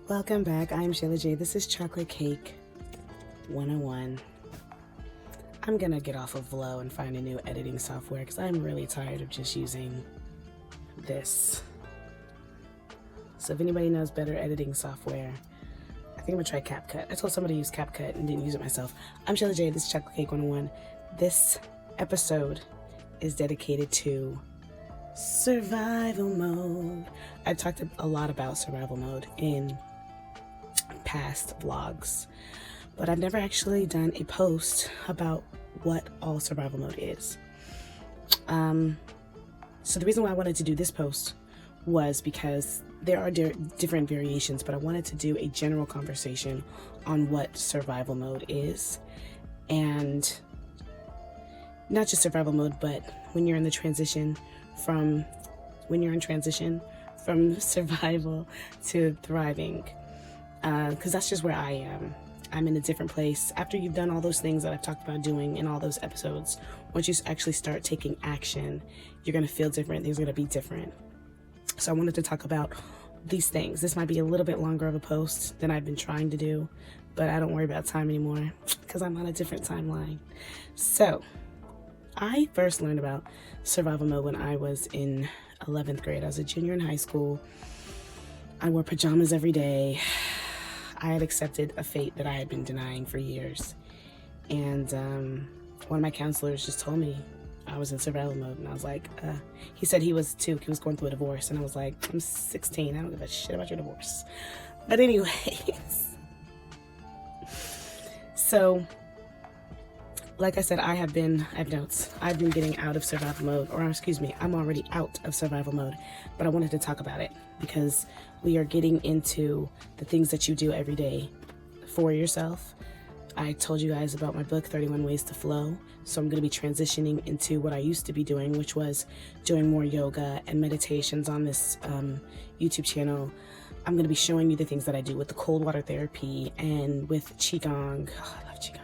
Welcome back. I'm Shayla J. This is Chocolate Cake 101. I'm gonna get off of Vlo and find a new editing software because I'm really tired of just using this. So if anybody knows better editing software, I think I'm gonna try CapCut. I told somebody to use CapCut and didn't use it myself. I'm Shayla J. This is Chocolate Cake 101. This episode is dedicated to survival mode. I've talked a lot about survival mode in past vlogs, but I've never actually done a post about what all survival mode is. So the reason why I wanted to do this post was because there are different variations, but I wanted to do a general conversation on what survival mode is, and not just survival mode, but when you're in transition from survival to thriving, because that's just where I am. I'm in a different place. After you've done all those things that I've talked about doing in all those episodes, once you actually start taking action, you're going to feel different. Things are going to be different. So I wanted to talk about these things. This might be a little bit longer of a post than I've been trying to do, but I don't worry about time anymore because I'm on a different timeline. So I first learned about survival mode when I was in 11th grade. I was a junior in high school. I wore pajamas every day. I had accepted a fate that I had been denying for years. And one of my counselors just told me I was in survival mode. And I was like, he said he was too. He was going through a divorce. And I was like, I'm 16. I don't give a shit about your divorce. But anyways. So, like I said, I have notes. I've been getting out of survival mode, or excuse me, I'm already out of survival mode, but I wanted to talk about it because we are getting into the things that you do every day for yourself. I told you guys about my book, 31 Ways to Flow. So I'm going to be transitioning into what I used to be doing, which was doing more yoga and meditations on this YouTube channel. I'm going to be showing you the things that I do with the cold water therapy and with Qigong. Oh, I love Qigong.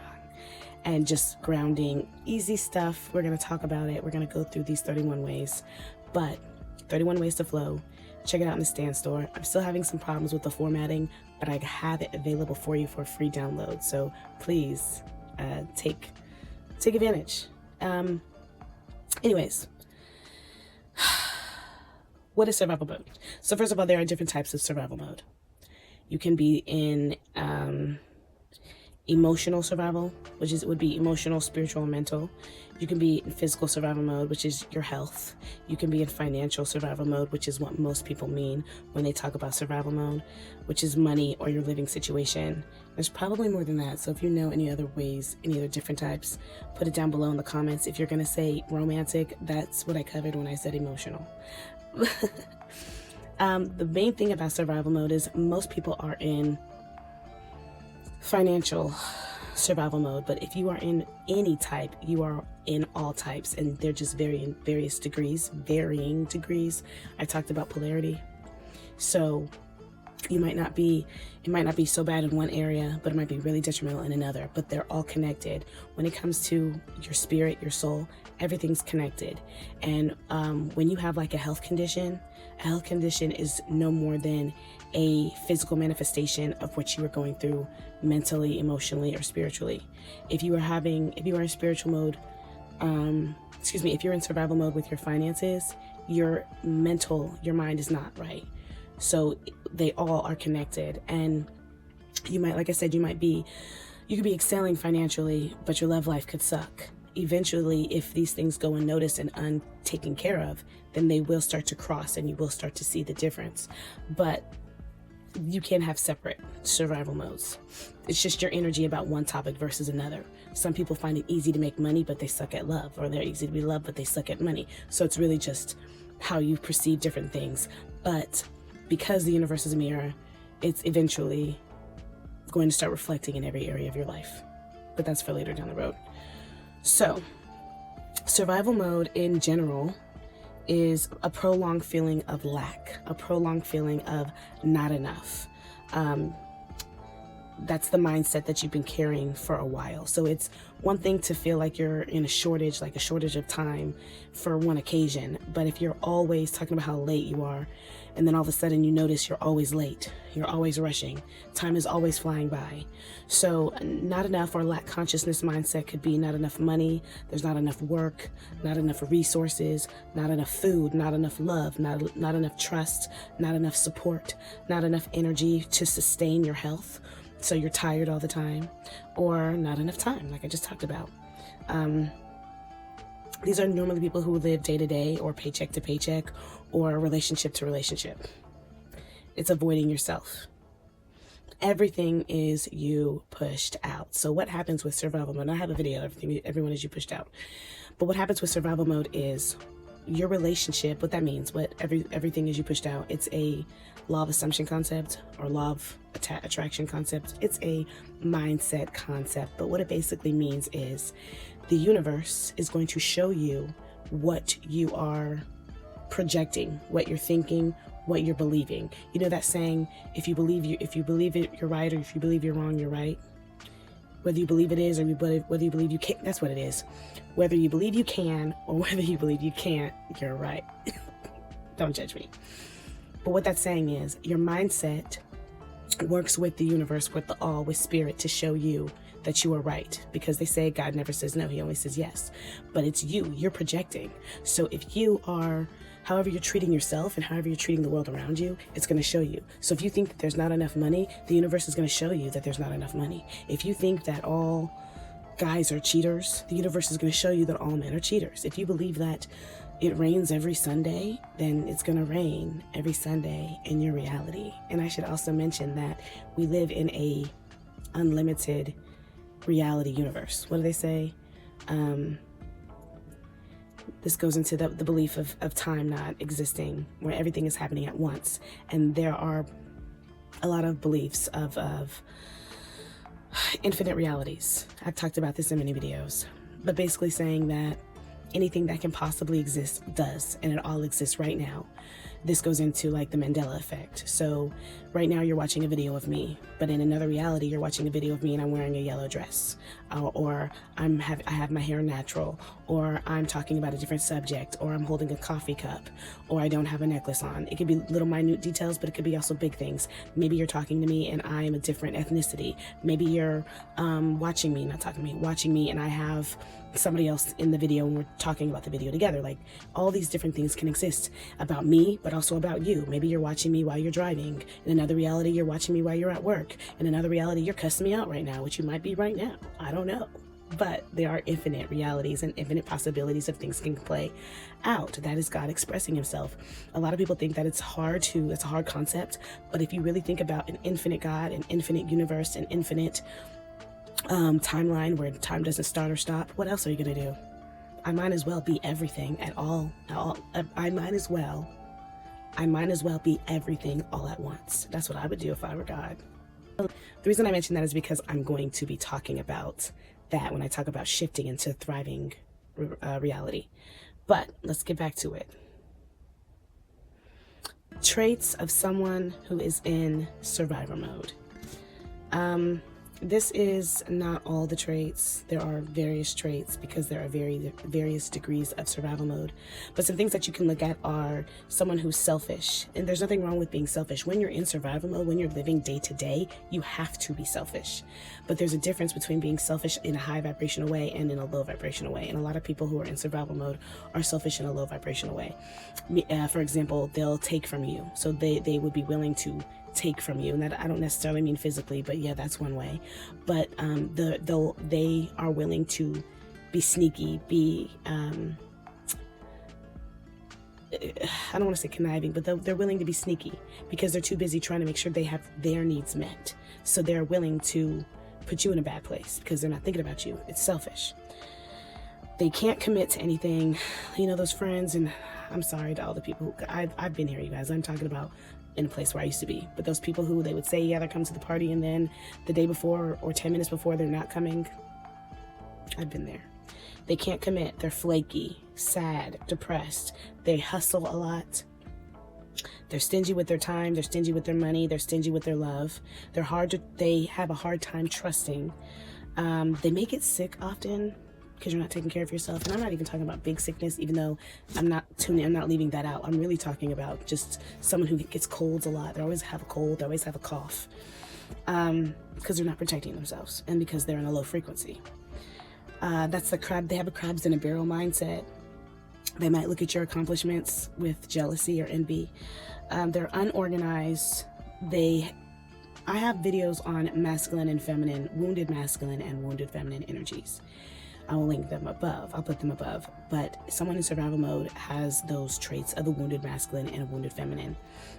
And just grounding, easy stuff. We're going to talk about it. We're going to go through these 31 ways. But 31 Ways to Flow, check it out in the Stan Store. I'm still having some problems with the formatting, but I have it available for you for a free download. So please take advantage. Anyways, what is survival mode? So first of all, there are different types of survival mode. You can be in emotional survival, which would be emotional, spiritual, and mental. You can be in physical survival mode, which is your health. You can be in financial survival mode, which is what most people mean when they talk about survival mode, which is money or your living situation. There's probably more than that. So if you know any other ways, any other different types, put it down below in the comments. If you're going to say romantic, that's what I covered when I said emotional. The main thing about survival mode is most people are in financial survival mode, but if you are in any type, you are in all types, and they're just varying degrees. I talked about polarity, so it might not be so bad in one area, but it might be really detrimental in another, but they're all connected. When it comes to your spirit, your soul, everything's connected. And when you have like a health condition is no more than a physical manifestation of what you are going through mentally, emotionally, or spiritually. If you are in spiritual mode, if you're in survival mode with your finances, your mind is not right. So they all are connected. And you might, like I said, you could be excelling financially, but your love life could suck. Eventually, if these things go unnoticed and untaken care of, then they will start to cross and you will start to see the difference. But you can have separate survival modes. It's just your energy about one topic versus another. Some people find it easy to make money, but they suck at love, or they're easy to be loved, but they suck at money. So it's really just how you perceive different things. But because the universe is a mirror, it's eventually going to start reflecting in every area of your life. But that's for later down the road. So, survival mode in general is a prolonged feeling of lack, a prolonged feeling of not enough. that's the mindset that you've been carrying for a while. So it's one thing to feel like you're in a shortage, like a shortage of time for one occasion. But if you're always talking about how late you are, and then all of a sudden you notice you're always late, you're always rushing, time is always flying by. So not enough or lack consciousness mindset could be not enough money, there's not enough work, not enough resources, not enough food, not enough love, not enough trust, not enough support, not enough energy to sustain your health. So you're tired all the time, or not enough time, like I just talked about. These are normally people who live day to day or paycheck to paycheck or relationship to relationship. It's avoiding yourself. Everything is you pushed out. So what happens with survival mode? I have a video, everyone is you pushed out. But what happens with survival mode is your relationship, what that means, everything is you pushed out. It's a law of assumption concept or law of attraction concept. It's a mindset concept. But what it basically means is the universe is going to show you what you are projecting, what you're thinking, what you're believing. You know that saying, if you believe it, you're right, or if you believe you're wrong, you're right. Whether you believe it is or whether you believe you can't, that's what it is. Whether you believe you can or whether you believe you can't, you're right. Don't judge me. But what that's saying is your mindset works with the universe, with the all, with spirit to show you that you are right. Because they say God never says no, he only says yes. But it's you're projecting. So if you are, however you're treating yourself and however you're treating the world around you, it's going to show you. So if you think that there's not enough money, the universe is going to show you that there's not enough money. If you think that all guys are cheaters, the universe is going to show you that all men are cheaters. If you believe that it rains every Sunday, then it's going to rain every Sunday in your reality. And I should also mention that we live in a unlimited reality universe. What do they say? This goes into the belief of time not existing, where everything is happening at once. And there are a lot of beliefs of infinite realities. I've talked about this in many videos, but basically saying that anything that can possibly exist does, and it all exists right now. This goes into like the Mandela effect. So right now you're watching a video of me, but in another reality you're watching a video of me and I'm wearing a yellow dress, or I have my hair natural, or I'm talking about a different subject, or I'm holding a coffee cup, or I don't have a necklace on. It could be little minute details, but it could be also big things. Maybe you're talking to me and I am a different ethnicity. Maybe you're watching me and I have somebody else in the video and we're talking about the video together. Like, all these different things can exist about me, but also about you. Maybe you're watching me while you're driving. In another reality, you're watching me while you're at work. In another reality, you're cussing me out right now, which you might be right now. I don't know. But there are infinite realities and infinite possibilities of things can play out. That is God expressing himself. A lot of people think that it's a hard concept, but if you really think about an infinite God, an infinite universe, an infinite timeline where time doesn't start or stop, what else are you going to do? I might as well be everything at all. I might as well be everything all at once. That's what I would do if I were God. The reason I mention that is because I'm going to be talking about that when I talk about shifting into thriving reality. But let's get back to it. Traits of someone who is in survivor mode. This is not all the traits. There are various traits because there are various degrees of survival mode. But some things that you can look at are someone who's selfish. And there's nothing wrong with being selfish. When you're in survival mode, when you're living day to day, you have to be selfish. But there's a difference between being selfish in a high vibrational way and in a low vibrational way. And a lot of people who are in survival mode are selfish in a low vibrational way. For example, they'll take from you. So they would be willing to take from you, and that I don't necessarily mean physically, but yeah, that's one way. But they are willing to be sneaky, I don't want to say conniving, but they're willing to be sneaky because they're too busy trying to make sure they have their needs met. So they're willing to put you in a bad place because they're not thinking about you. It's selfish. They can't commit to anything. You know, those friends, and I'm sorry to all the people who I've been here, you guys. I'm talking about in a place where I used to be. But those people who they would say, yeah, they're coming to the party, and then the day before or 10 minutes before they're not coming. I've been there. They can't commit. They're flaky, sad, depressed. They hustle a lot. They're stingy with their time. They're stingy with their money. They're stingy with their love. They have a hard time trusting. They may get sick often because you're not taking care of yourself. And I'm not even talking about big sickness, even though I'm not leaving that out. I'm really talking about just someone who gets colds a lot. They always have a cold. They always have a cough. Because they're not protecting themselves and because they're in a low frequency. That's the crab. They have a crabs in a barrel mindset. They might look at your accomplishments with jealousy or envy. They're unorganized. I have videos on masculine and feminine, wounded masculine and wounded feminine energies. I will link them above. I'll put them above. But someone in survival mode has those traits of the wounded masculine and wounded feminine.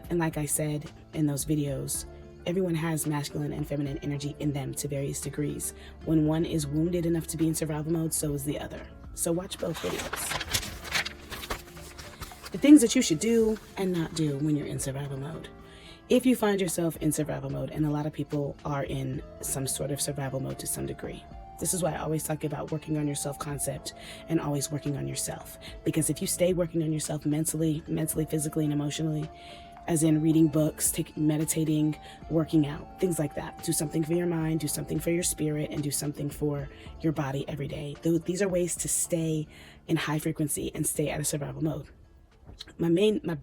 And like I said in those videos, everyone has masculine and feminine energy in them to various degrees. When one is wounded enough to be in survival mode, so is the other. So watch both videos. The things that you should do and not do when you're in survival mode. If you find yourself in survival mode, and a lot of people are in some sort of survival mode to some degree. This is why I always talk about working on your self-concept and always working on yourself. Because if you stay working on yourself mentally, physically, and emotionally, as in reading books, meditating, working out, things like that. Do something for your mind, do something for your spirit, and do something for your body every day. These are ways to stay in high frequency and stay out of survival mode. My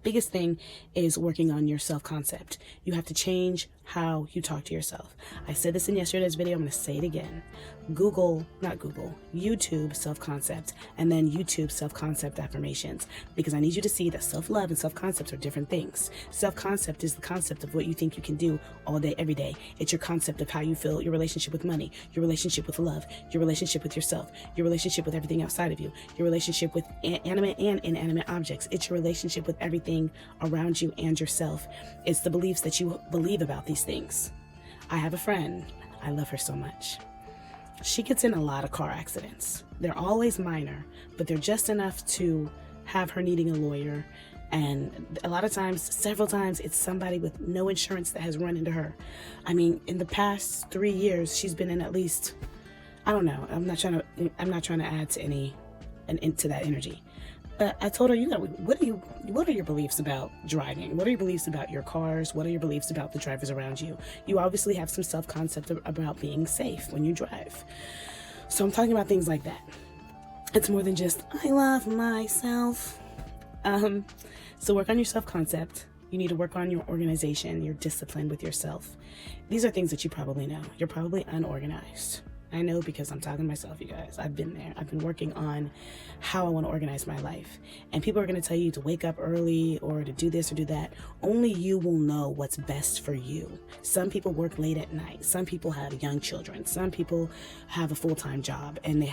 biggest thing is working on your self-concept. You have to change how you talk to yourself. I said this in yesterday's video. I'm going to say it again. YouTube self-concept, and then YouTube self-concept affirmations, because I need you to see that self-love and self-concept are different things. Self-concept is the concept of what you think you can do all day, every day. It's your concept of how you feel, your relationship with money, your relationship with love, your relationship with yourself, your relationship with everything outside of you, your relationship with animate and inanimate objects. It's your relationship with everything around you and yourself. It's the beliefs that you believe about these things. I have a friend. I love her so much. She gets in a lot of car accidents. They're always minor, but they're just enough to have her needing a lawyer. And a lot of times, several times, it's somebody with no insurance that has run into her. I mean, in the past 3 years, she's been in at least, I don't know. I'm not trying to add to into that energy. But I told her, what are your beliefs about driving? What are your beliefs about your cars? What are your beliefs about the drivers around you? You obviously have some self-concept about being safe when you drive. So I'm talking about things like that. It's more than just, I love myself. So work on your self-concept. You need to work on your organization, your discipline with yourself. These are things that you probably know. You're probably unorganized. I know because I'm talking to myself, you guys. I've been there. I've been working on how I want to organize my life. And people are going to tell you to wake up early or to do this or do that. Only you will know what's best for you. Some people work late at night. Some people have young children. Some people have a full-time job and they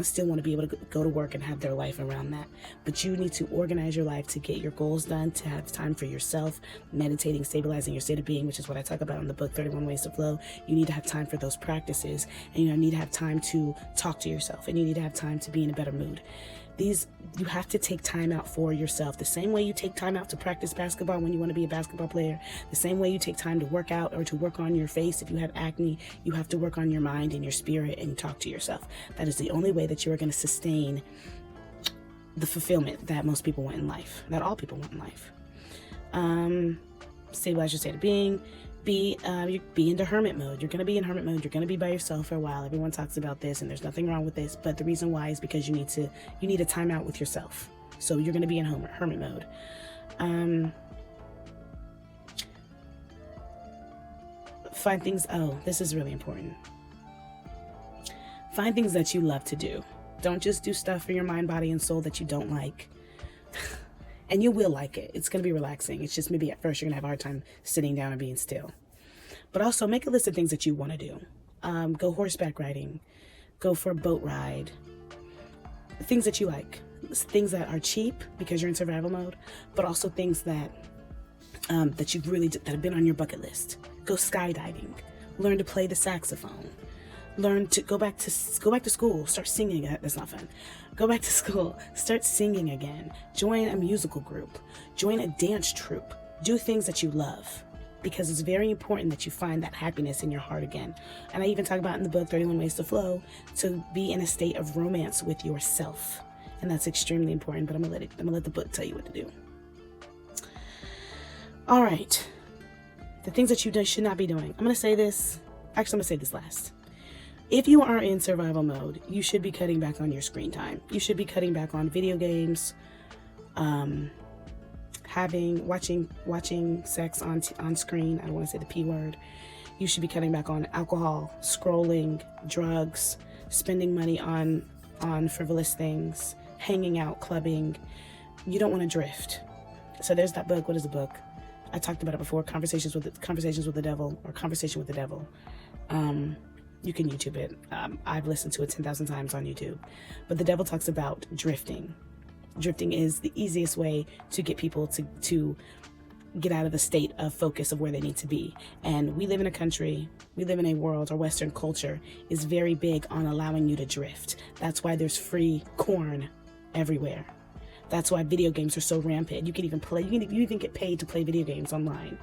still want to be able to go to work and have their life around that. But you need to organize your life to get your goals done, to have time for yourself, meditating, stabilizing your state of being, which is what I talk about in the book, 31 Ways to Flow. You need to have time for those practices, and you need to have time to talk to yourself, and you need to have time to be in a better mood. You have to take time out for yourself. The same way you take time out to practice basketball when you want to be a basketball player, the same way you take time to work out or to work on your face if you have acne, you have to work on your mind and your spirit and talk to yourself. That is the only way that you are going to sustain the fulfillment that most people want in life, that all people want in life. Stabilize your state of being. Be into hermit mode. You're going to be in hermit mode. You're going to be by yourself for a while. Everyone talks about this, and there's nothing wrong with this. But the reason why is because you need a time out with yourself. So you're going to be in hermit mode. Find things. Oh, this is really important. Find things that you love to do. Don't just do stuff for your mind, body, and soul that you don't like. And you will like it. It's going to be relaxing. It's just maybe at first you're going to have a hard time sitting down and being still. But also make a list of things that you want to do. Go horseback riding. Go for a boat ride. Things that you like. Things that are cheap because you're in survival mode, but also things that that have been on your bucket list. Go skydiving. Learn to play the saxophone. Learn to go back to school. Start singing. That's not fun. Go back to school. Start singing again. Join a musical group. Join a dance troupe. Do things that you love, because it's very important that you find that happiness in your heart again. And I even talk about in the book 31 Ways to Flow to be in a state of romance with yourself, and that's extremely important. But I'm gonna let the book tell you what to do. All right. The things that you should not be doing. I'm going to say this. Actually, I'm going to say this last. If you are in survival mode, you should be cutting back on your screen time. You should be cutting back on video games, watching sex on screen. I don't want to say the P word. You should be cutting back on alcohol, scrolling, drugs, spending money on frivolous things, hanging out, clubbing. You don't want to drift. So there's that book. What is the book? I talked about it before. Conversations with the Devil, or Conversation with the Devil. You can YouTube it. I've listened to it 10,000 times on YouTube. But the devil talks about drifting. Drifting is the easiest way to get people to get out of the state of focus of where they need to be. And we live in a country, we live in a world, our Western culture is very big on allowing you to drift. That's why there's free corn everywhere. That's why video games are so rampant. You can even play, you even get paid to play video games online.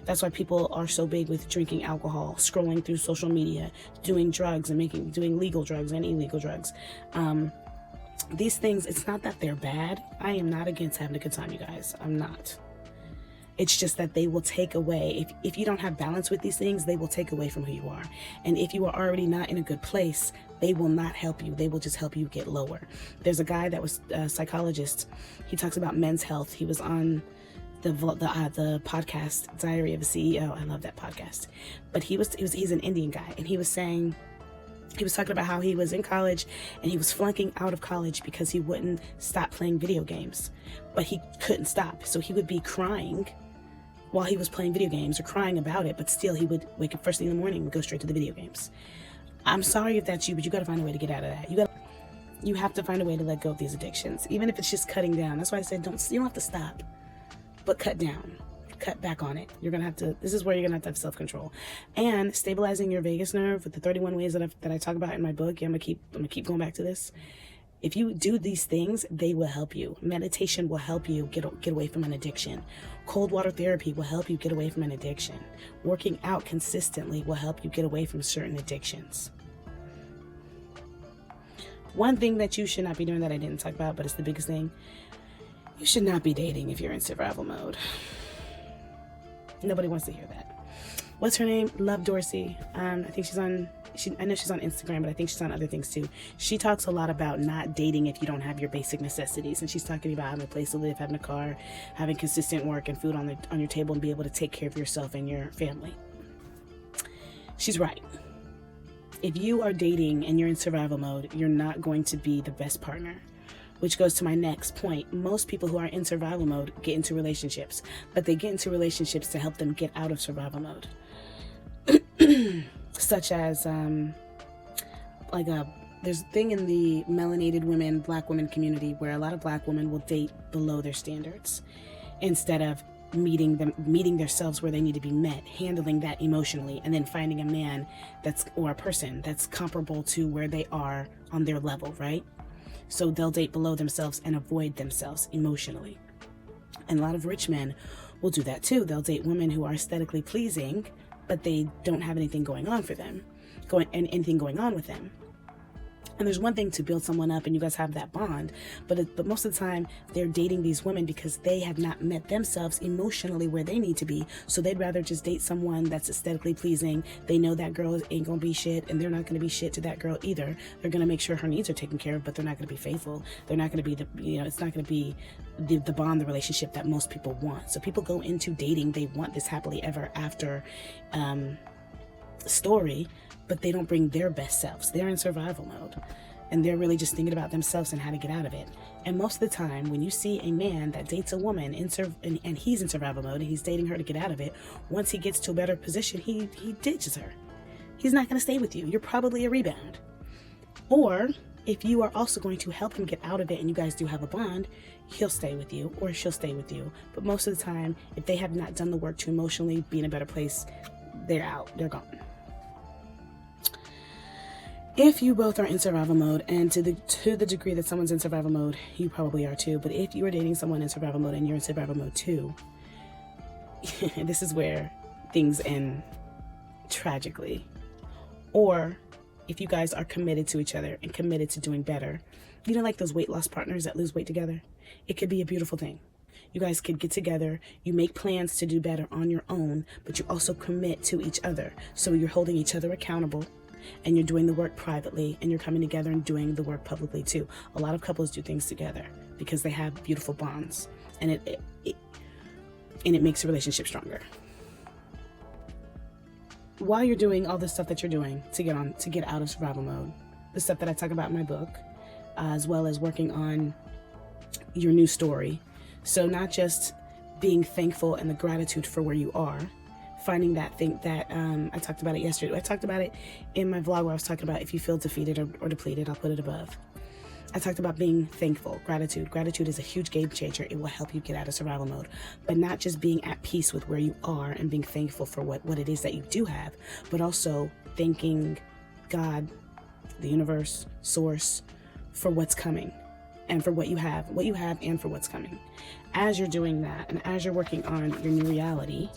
That's why people are so big with drinking alcohol, scrolling through social media, doing drugs and doing legal drugs and illegal drugs. These things, it's not that they're bad. I am not against having a good time, you guys. I'm not. It's just that they will take away, if you don't have balance with these things, they will take away from who you are. And if you are already not in a good place, they will not help you. They will just help you get lower. There's a guy that was a psychologist. He talks about men's health. He was on the podcast Diary of a CEO. I love that podcast. But he's an Indian guy, and he was talking about how he was in college and he was flunking out of college because he wouldn't stop playing video games. But he couldn't stop. So he would be crying while he was playing video games, or crying about it, but still he would wake up first thing in the morning and go straight to the video games. I'm sorry if that's you, but you got to find a way to get out of that. You have to find a way to let go of these addictions, even if it's just cutting down. That's why I said you don't have to stop, but cut down. Cut back on it. This is where you're gonna have to have self-control. And stabilizing your vagus nerve with the 31 ways that I talk about in my book. I'm gonna keep going back to this. If you do these things, they will help you. Meditation will help you get away from an addiction. Cold water therapy will help you get away from an addiction. Working out consistently will help you get away from certain addictions. One thing that you should not be doing that I didn't talk about, but it's the biggest thing, you should not be dating if you're in survival mode. Nobody wants to hear that. What's her name? Love Dorsey. I think I know she's on Instagram, but I think she's on other things too. She talks a lot about not dating if you don't have your basic necessities. And she's talking about having a place to live, having a car, having consistent work and food on your table, and be able to take care of yourself and your family. She's right. If you are dating and you're in survival mode, you're not going to be the best partner. Which goes to my next point. Most people who are in survival mode get into relationships, but they get into relationships to help them get out of survival mode. Such as, there's a thing in the melanated women, black women community where a lot of black women will date below their standards instead of meeting themselves where they need to be met, handling that emotionally, and then finding a man or a person that's comparable to where they are on their level, right? So they'll date below themselves and avoid themselves emotionally. And a lot of rich men will do that too. They'll date women who are aesthetically pleasing, but they don't have anything going on with them. And there's one thing to build someone up and you guys have that bond, but most of the time they're dating these women because they have not met themselves emotionally where they need to be. So they'd rather just date someone that's aesthetically pleasing. They know that girl ain't gonna be shit, and they're not gonna be shit to that girl either. They're gonna make sure her needs are taken care of, but they're not gonna be faithful. They're not gonna be it's not gonna be the bond, the relationship that most people want. So people go into dating, they want this happily ever after story, but they don't bring their best selves. They're in survival mode, and they're really just thinking about themselves and how to get out of it. And most of the time, when you see a man that dates a woman and he's in survival mode and he's dating her to get out of it, once he gets to a better position, he ditches her. He's not going to stay with you. You're probably a rebound. Or if you are also going to help him get out of it and you guys do have a bond, he'll stay with you or she'll stay with you. But most of the time, if they have not done the work to emotionally be in a better place, they're out. They're gone. If you both are in survival mode, and to the degree that someone's in survival mode, you probably are too, but if you are dating someone in survival mode and you're in survival mode too, this is where things end tragically. Or if you guys are committed to each other and committed to doing better, like those weight loss partners that lose weight together, it could be a beautiful thing. You guys could get together, you make plans to do better on your own, but you also commit to each other. So you're holding each other accountable, and you're doing the work privately, and you're coming together and doing the work publicly too. A lot of couples do things together because they have beautiful bonds, and it makes a relationship stronger. While you're doing all the stuff that you're doing to get out of survival mode, the stuff that I talk about in my book, as well as working on your new story. So not just being thankful and the gratitude for where you are, finding that thing that I talked about it yesterday. I talked about it in my vlog where I was talking about if you feel defeated or depleted, I'll put it above. I talked about being thankful, gratitude. Gratitude is a huge game changer. It will help you get out of survival mode, but not just being at peace with where you are and being thankful for what it is that you do have, but also thanking God, the universe, source, for what's coming and for what you have and for what's coming. As you're doing that and as you're working on your new reality,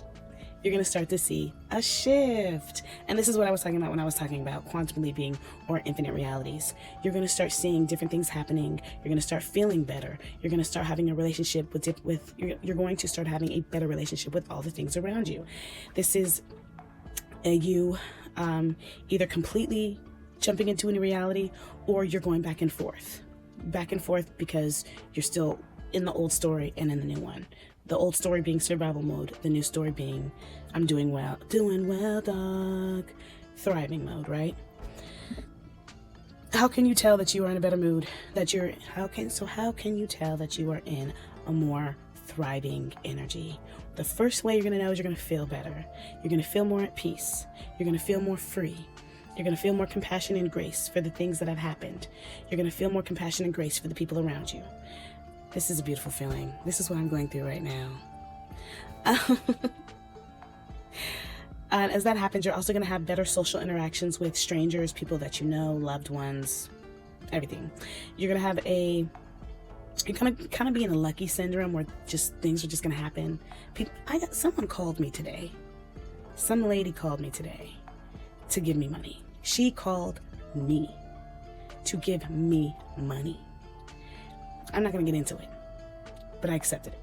you're going to start to see a shift. And this is what I was talking about when I was talking about quantum leaping or infinite realities. You're going to start seeing different things happening. You're going to start feeling better. You're going to start having a relationship you're going to start having a better relationship with all the things around you. This is you either completely jumping into a new reality, or you're going back and forth because you're still in the old story and in the new one. The old story being survival mode, the new story being I'm doing well, dog, thriving mode, right? How can you tell that you are in a better mood? How can you tell that you are in a more thriving energy? The first way you're going to know is you're going to feel better. You're going to feel more at peace. You're going to feel more free. You're going to feel more compassion and grace for the things that have happened. You're going to feel more compassion and grace for the people around you. This is a beautiful feeling. This is what I'm going through right now. And as that happens, you're also going to have better social interactions with strangers, people that you know, loved ones, everything. You're going to have you're going to kind of be in a lucky syndrome where just things are just going to happen. Someone called me today. Some lady called me today to give me money. She called me to give me money. I'm not going to get into it, but I accepted it.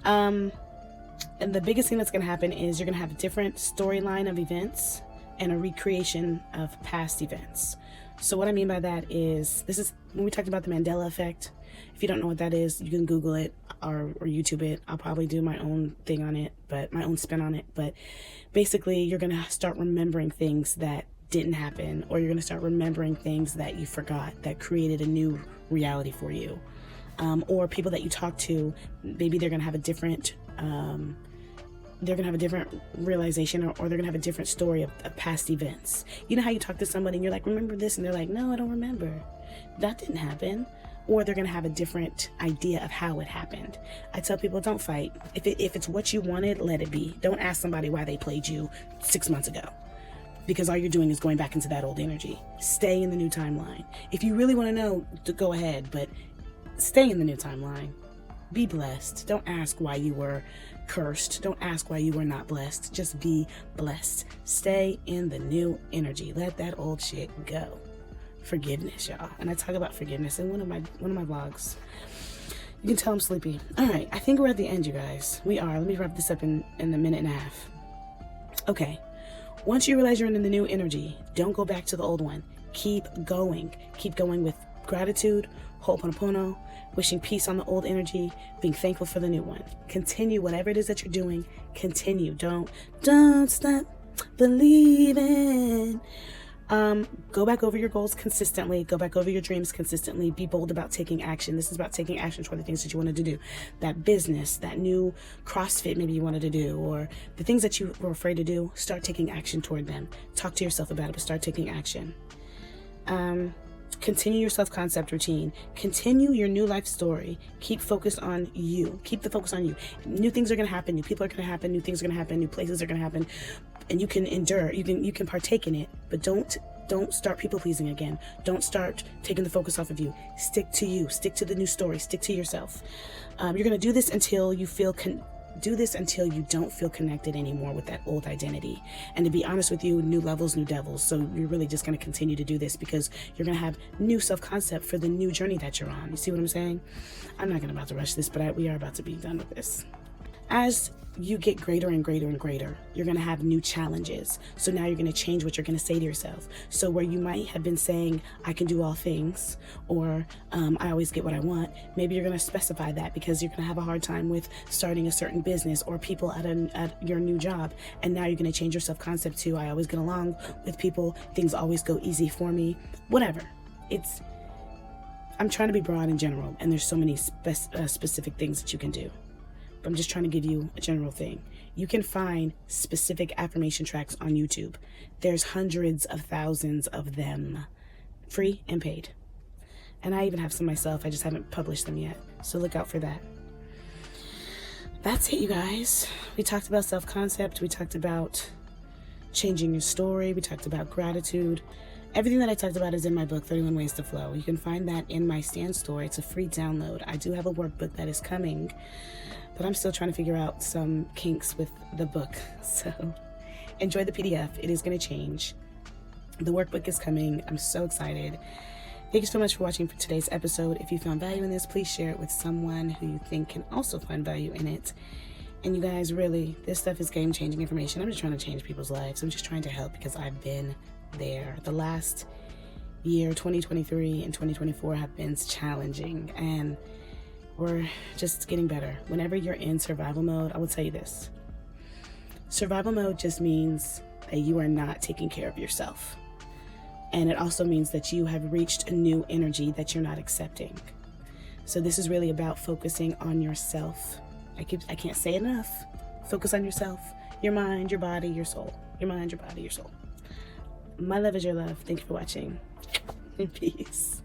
And the biggest thing that's going to happen is you're going to have a different storyline of events and a recreation of past events. So what I mean by that is, this is when we talked about the Mandela effect. If you don't know what that is, you can Google it or YouTube it. I'll probably do my own thing on it, but my own spin on it. But basically, you're going to start remembering things that didn't happen, or you're going to start remembering things that you forgot that created a new reality for you. Or people that you talk to, maybe they're going to have a different realization, or they're going to have a different story of past events. You know how you talk to somebody and you're like, remember this? And they're like, no, I don't remember. That didn't happen. Or they're going to have a different idea of how it happened. I tell people, don't fight. If it's what you wanted, let it be. Don't ask somebody why they played you 6 months ago, because all you're doing is going back into that old energy. Stay in the new timeline. If you really want to know, go ahead, but stay in the new timeline. Be blessed. Don't ask why you were cursed. Don't ask why you were not blessed. Just be blessed. Stay in the new energy. Let that old shit go. Forgiveness, y'all. And I talk about forgiveness in one of my vlogs. You can tell I'm sleepy. All right, I think we're at the end, you guys. We are. Let me wrap this up in a minute and a half. Okay. Once you realize you're in the new energy, don't go back to the old one. Keep going. Keep going with gratitude, ho'oponopono, wishing peace on the old energy, being thankful for the new one. Continue whatever it is that you're doing. Continue. Don't stop believing. Go back over your goals consistently. Go back over your dreams consistently. Be bold about taking action. This is about taking action toward the things that you wanted to do. That business, that new CrossFit maybe you wanted to do, or the things that you were afraid to do, start taking action toward them. Talk to yourself about it, but start taking action. Continue your self-concept routine. Continue your new life story. Keep focused on you. Keep the focus on you. New things are going to happen. New people are going to happen. New things are going to happen. New places are going to happen. And you can endure. You can partake in it. But don't start people-pleasing again. Don't start taking the focus off of you. Stick to you. Stick to the new story. Stick to yourself. You're going to do this until you feel do this until you don't feel connected anymore with that old identity. And to be honest with you, new levels, new devils. So you're really just going to continue to do this because you're going to have new self-concept for the new journey that you're on. You see what I'm saying? I'm not going to about to rush this, but we are about to be done with this. As you get greater and greater and greater, you're going to have new challenges. So now you're going to change what you're going to say to yourself. So where you might have been saying, I can do all things, or I always get what I want, maybe you're going to specify that because you're going to have a hard time with starting a certain business or people at your new job. And now you're going to change your self-concept to, I always get along with people, things always go easy for me, whatever. I'm trying to be broad in general, and there's so many specific things that you can do. But I'm just trying to give you a general thing. You can find specific affirmation tracks on YouTube. There's hundreds of thousands of them, free and paid. And I even have some myself. I just haven't published them yet. So look out for that. That's it, you guys. We talked about self-concept. We talked about changing your story. We talked about gratitude. Everything that I talked about is in my book, 31 Ways to Flow. You can find that in my Stan Store. It's a free download. I do have a workbook that is coming, but I'm still trying to figure out some kinks with the book. So enjoy the PDF. It is going to change. The workbook is coming. I'm so excited. Thank you so much for watching for today's episode. If you found value in this, please share it with someone who you think can also find value in it. And you guys, really, this stuff is game-changing information. I'm just trying to change people's lives. I'm just trying to help because I've been there. The last year, 2023 and 2024, have been challenging, and we're just getting better. Whenever you're in survival mode, I will tell you this. Survival mode just means that you are not taking care of yourself. And it also means that you have reached a new energy that you're not accepting. So this is really about focusing on yourself. I can't say it enough. Focus on yourself, your mind, your body, your soul. Your mind, your body, your soul. My love is your love. Thank you for watching. Peace.